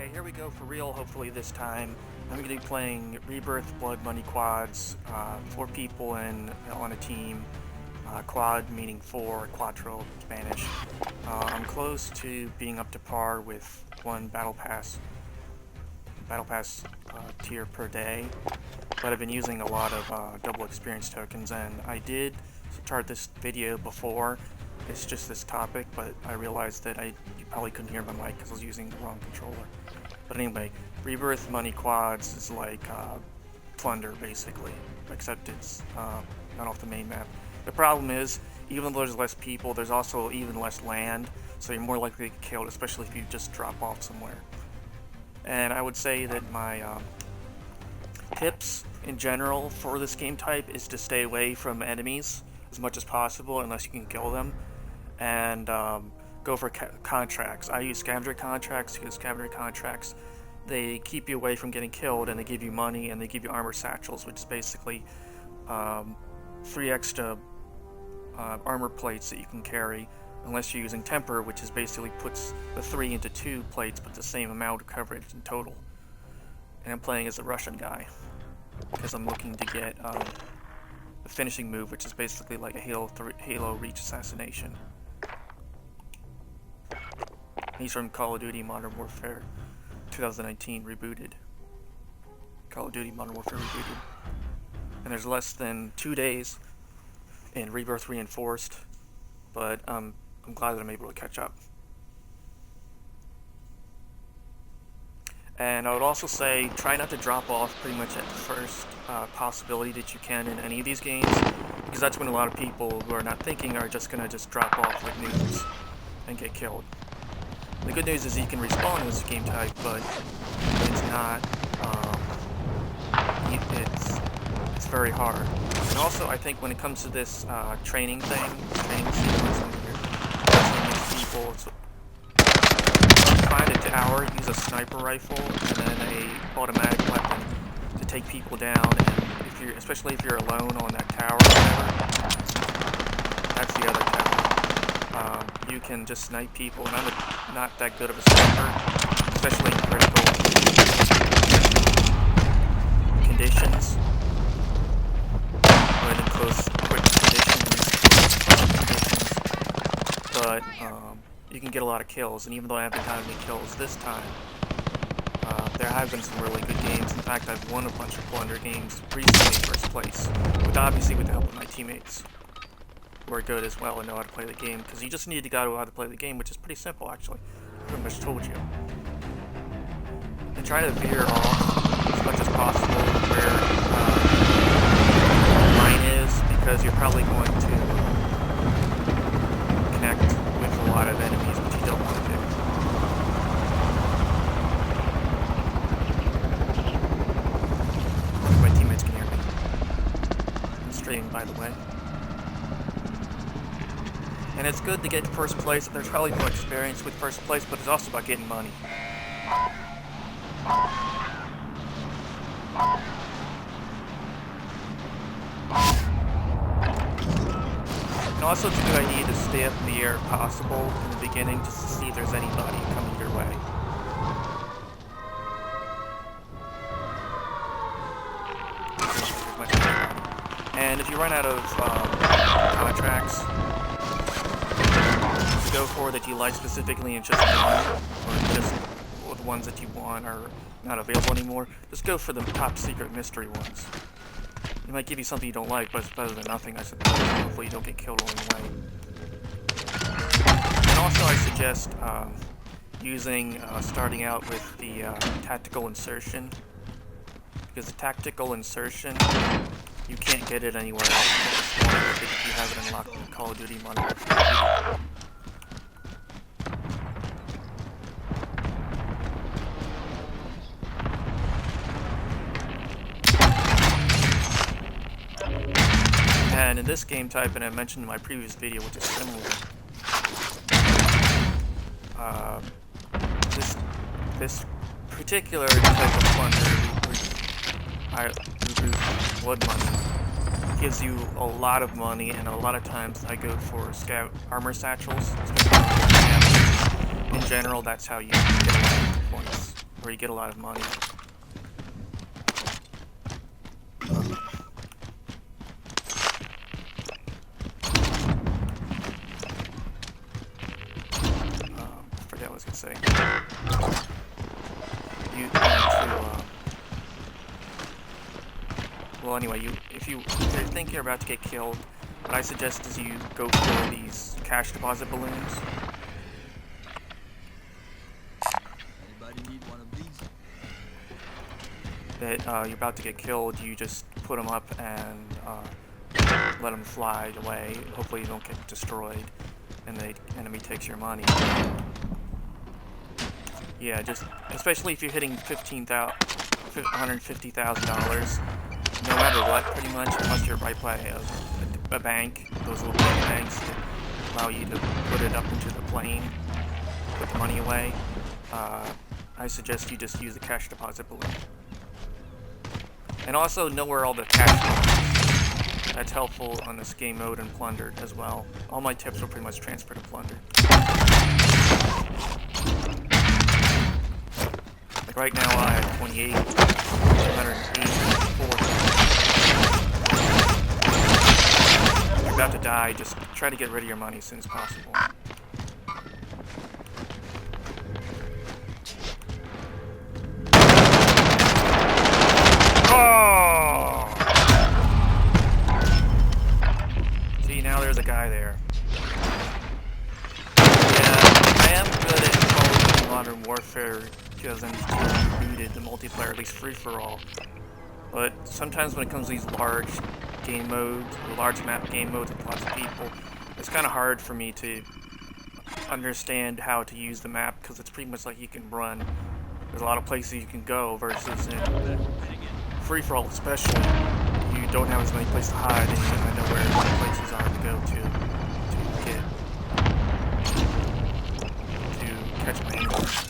Okay, here we go for real, hopefully this time. I'm going to be playing Rebirth Blood Money Quads, 4 people on a team. Quad meaning 4, cuatro Spanish. I'm close to being up to par with 1 Battle Pass tier per day, but I've been using a lot of double experience tokens, and I did start this video before. It's just this topic, but I realized that you probably couldn't hear my mic because I was using the wrong controller. But anyway, Rebirth Money Quads is like Plunder, basically, except it's not off the main map. The problem is, even though there's less people, there's also even less land, so you're more likely to get killed, especially if you just drop off somewhere. And I would say that my tips in general for this game type is to stay away from enemies as much as possible unless you can kill them, and go for contracts. I use scavenger contracts because scavenger contracts, they keep you away from getting killed, and they give you money, and they give you armor satchels, which is basically 3 extra armor plates that you can carry, unless you're using temper, which is basically puts the 3 into 2 plates but the same amount of coverage in total. And I'm playing as a Russian guy because I'm looking to get the finishing move, which is basically like a Halo Reach assassination. He's from Call of Duty Modern Warfare 2019 rebooted. Call of Duty Modern Warfare rebooted. And there's less than 2 days in Rebirth Reinforced, but I'm glad that I'm able to catch up. And I would also say, try not to drop off pretty much at the first possibility that you can in any of these games, because that's when a lot of people who are not thinking are just gonna drop off like noobs and get killed. The good news is you can respawn in this game type, but it's not, it's very hard. And also, I think when it comes to this training sequence, when you're testing these people, find a tower, use a sniper rifle, and then a automatic weapon to take people down. And especially if you're alone on that tower or whatever, that's the other tower. You can just snipe people, and I'm not that good of a sniper, especially in critical conditions. When in close, quick conditions, but you can get a lot of kills, and even though I haven't had any kills this time, there have been some really good games. In fact, I've won a bunch of Plunder games recently in first place, obviously with the help of my teammates, who are good as well and know how to play the game, because you just need to know how to play the game, which is pretty simple actually. I pretty much told you. And try to veer off as much as possible where the line is, because you're probably going to connect with a lot of enemies, which you don't want to do. I think my teammates can hear me. I'm streaming, by the way. And it's good to get to first place. There's probably no experience with first place, but it's also about getting money. And also, it's a good idea to stay up in the air if possible in the beginning, just to see if there's anybody coming your way. And if you run out of contracts to go for that you like specifically and just one, or just the ones that you want are not available anymore, just go for the top secret mystery ones. It might give you something you don't like, but it's better than nothing, I suppose. Hopefully you don't get killed along the way. And also I suggest starting out with the tactical insertion, because the tactical insertion, you can't get it anywhere else if you have it unlocked in Call of Duty Modern Warfare. And in this game type, and I mentioned in my previous video, which is similar, this particular type of plunder, blood money, gives you a lot of money, and a lot of times I go for armor satchels. In general, that's how you get a lot of points. where you get a lot of money. I forget what I was gonna say. You need to, well, anyway, if you think you're about to get killed, what I suggest is you go for these cash deposit balloons. Anybody need one of these? That you're about to get killed, you just put them up and let them fly away. Hopefully you don't get destroyed and the enemy takes your money. Yeah, just especially if you're hitting $150,000, no matter what, pretty much, unless you're right by a bank, those little banks that allow you to put it up into the plane, put the money away. I suggest you just use the cash deposit balloon. And also know where all the cash is. That's helpful on this game mode and Plundered as well. All my tips will pretty much transfer to Plundered. Like right now I have 28, 184. If you're about to die, just try to get rid of your money as soon as possible. Oh! See, now there's a guy there. Yeah, I am good at Call of Duty Modern Warfare because I'm rebooted the multiplayer, at least free-for-all. But sometimes when it comes to these large game modes, or large map game modes with lots of people, it's kind of hard for me to understand how to use the map because it's pretty much like you can run. There's a lot of places you can go versus in free-for-all especially, you don't have as many places to hide and you kind of know where the places are to go to catch my enemies.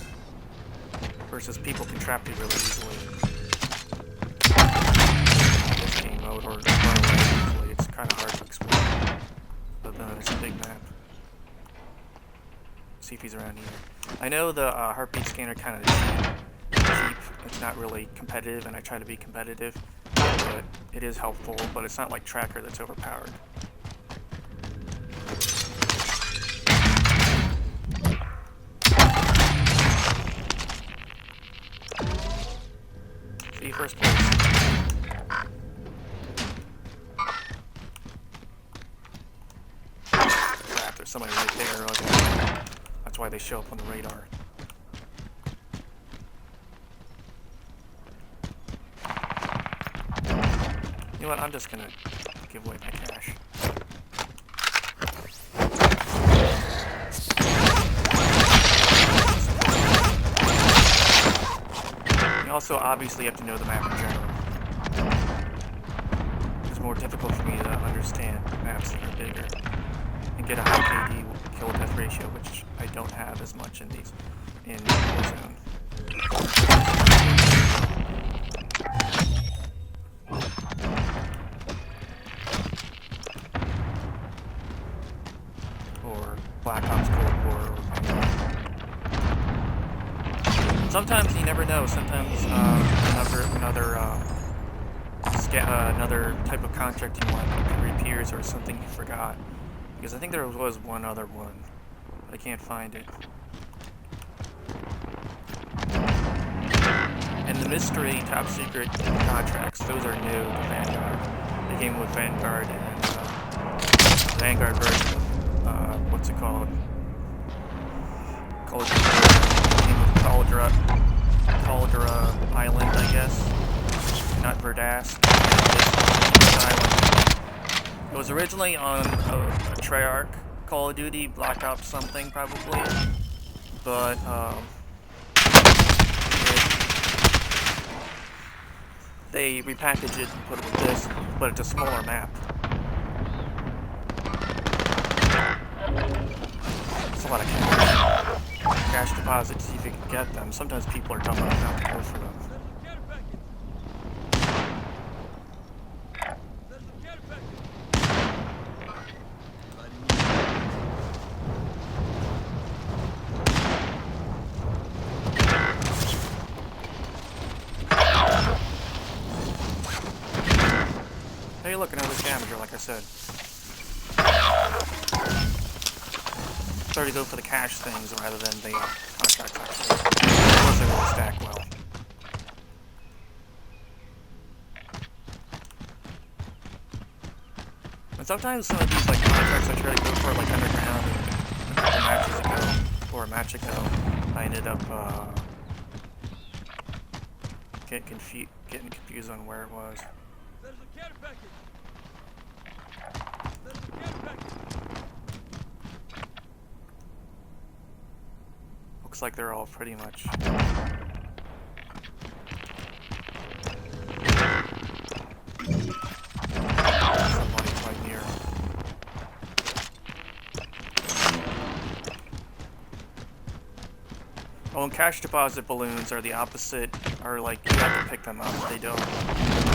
Versus people can trap you really easily. This game mode, or run away easily, it's kind of hard to explore. But it's a big map. See if he's around here. I know the heartbeat scanner kind of cheap. It's not really competitive, and I try to be competitive, but it is helpful, but it's not like Tracker that's overpowered. See, first place. Crap, there's somebody right there. That's why they show up on the radar. You know what, I'm just gonna give away my cash. You also obviously have to know the map in general. It's more difficult for me to understand maps that are bigger and get a high KD kill death ratio, which I don't have as much in these in Warzone. Or Black Ops Cold War, or sometimes you never know. Sometimes another type of contract you want reappears, or something you forgot. Because I think there was one other one, but I can't find it. And the mystery top secret contracts, those are new to Vanguard. They came with Vanguard and Vanguard version of what's it called? Came with Cauldra Island, I guess. Not Verdansk. Island. It was originally on a Treyarch Call of Duty, Black Ops something probably, but they repackaged it and put it with this, but it's a smaller map. It's a lot of cash deposits, see if you can get them. Sometimes people are dumb enough not to go for them. Hey, look, another scavenger, like I said. Better to go for the cash things rather than the contracts, actually. Of course, they really stack well. And sometimes some of these like contracts I try to go for like underground, and a couple matches ago, or a match ago, I ended up getting confused on where it was. There's a care package. There's a care package. Looks like they're all pretty much. Somebody's right near. Oh, and cash deposit balloons are the opposite. Are like you have to pick them up. They don't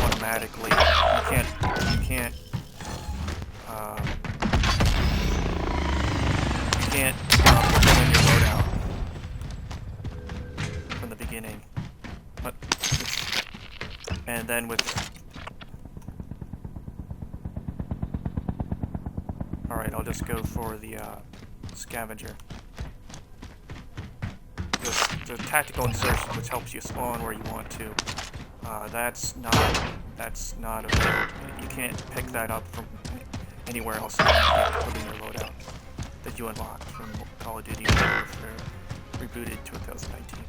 automatically. You can't put them in your loadout from the beginning. But and then with. All right, I'll just go for the scavenger. The tactical insertion, which helps you spawn where you want to. That's not available. You can't pick that up from anywhere else. You have to put in your loadout that you unlocked from Call of Duty Rebooted 2019.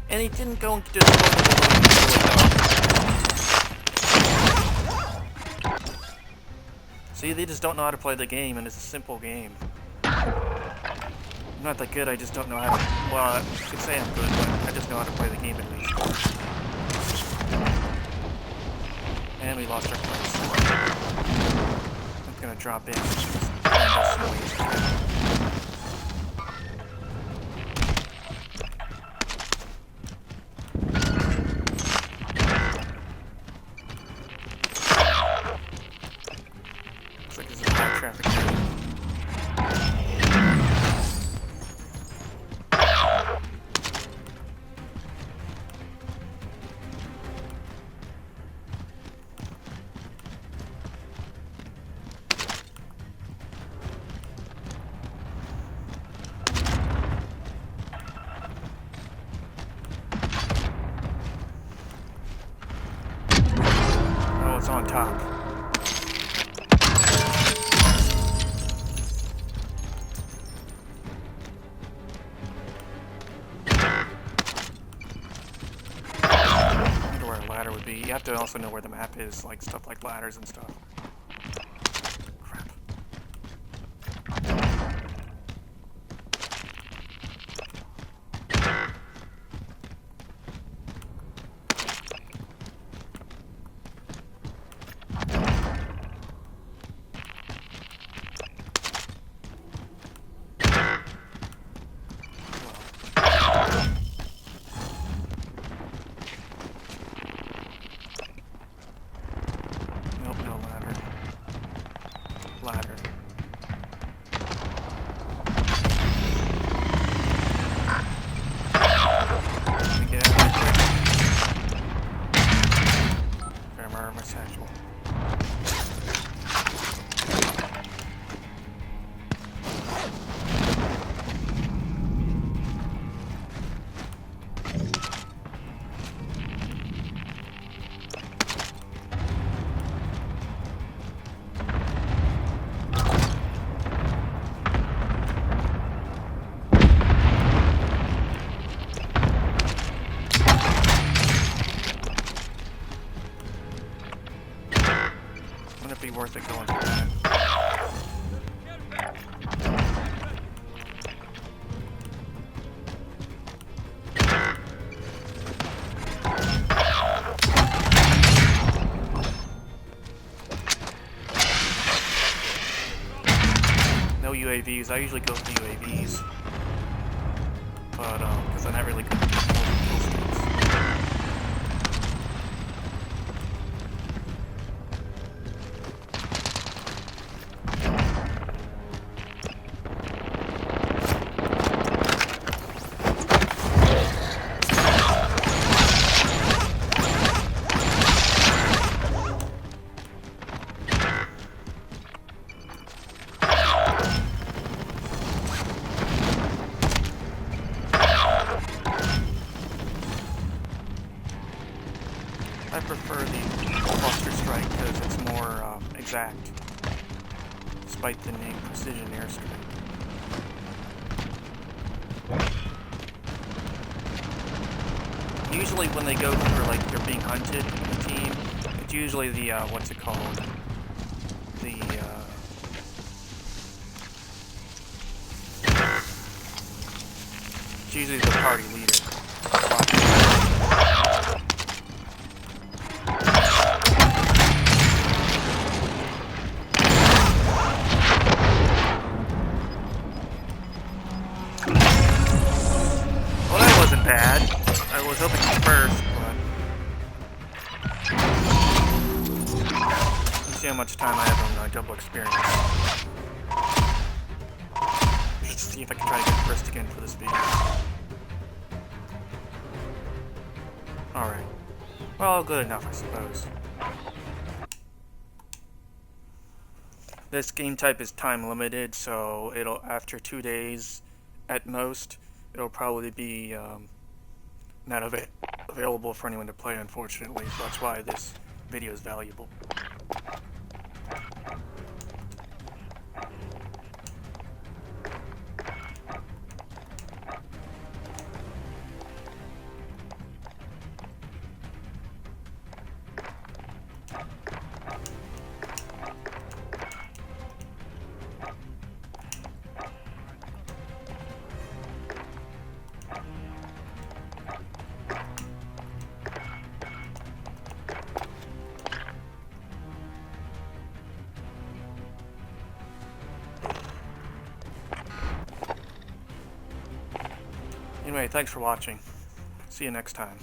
And he didn't go into See, they just don't know how to play the game, and it's a simple game. I'm not that good, I just don't know how to... Well, I could say I'm good, but I just know how to play the game at least. And we lost our place. I'm gonna drop in. On top. I wonder where a ladder would be. You have to also know where the map is, like stuff like ladders and stuff. Crap. Ladder. Get out of here. Grammar, my satchel. No UAVs. I usually go for UAVs, but because I'm not really good at kill streaks. I prefer the cluster strike because it's more exact, despite the name precision airstrike. Usually when they go for, like, they're being hunted, the team, it's usually the, what's it called? It's usually the party leader. Well, that wasn't bad. I was hoping for first, but... Let's see how much time I have on double experience. Let's see if I can try to get first again for this video. Alright. Well, good enough, I suppose. This game type is time limited, so it'll, after 2 days at most, it'll probably be not available for anyone to play, unfortunately. So that's why this video is valuable. Anyway, thanks for watching. See you next time.